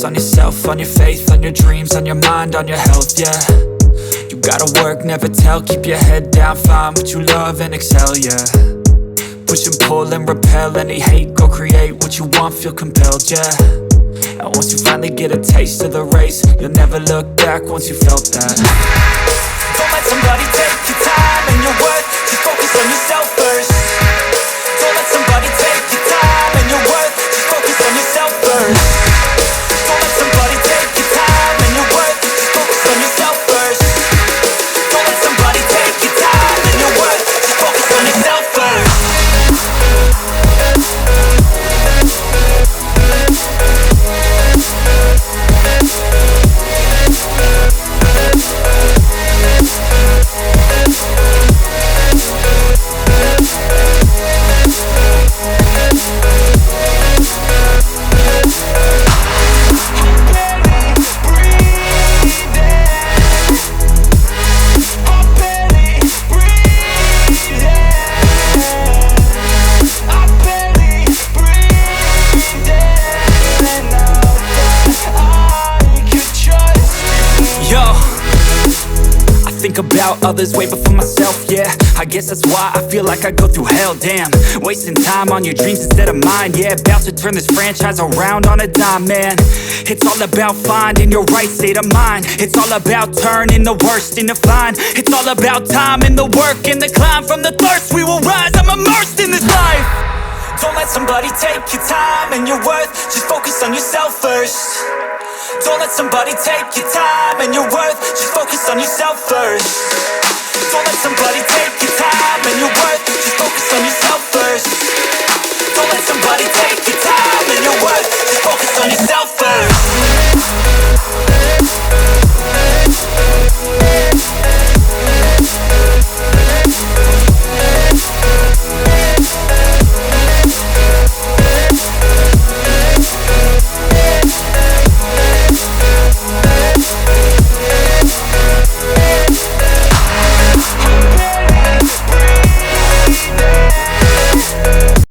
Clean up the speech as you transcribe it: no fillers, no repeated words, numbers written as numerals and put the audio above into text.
focus on yourself, on your faith, on your dreams, on your mind, on your health, yeah. You gotta work, never tell, keep your head down, find what you love and excel, yeah. Push and pull and repel any hate, go create what you want, feel compelled, yeah. And once you finally get a taste of the race, you'll never look back once you felt that. Don't let somebody take your time and your worth, just focus on yourself first. Don't let somebody take your time and your worth, just focus on yourself first. Don't let somebody take your time and your worth, just focus on yourself first. Don't let somebody take your time and your worth, just focus on yourself first. Think about others way before myself, yeah. I guess that's why I feel like I go through hell, damn. Wasting time on your dreams instead of mine, yeah. About to turn this franchise around on a dime, man. It's all about finding your right state of mind. It's all about turning the worst into fine. It's all about time and the work and the climb. From the thirst we will rise, I'm immersed in this life. Don't let somebody take your time and your worth, just focus on yourself first. Don't let somebody take your time and your worth, just focus on yourself first. Don't let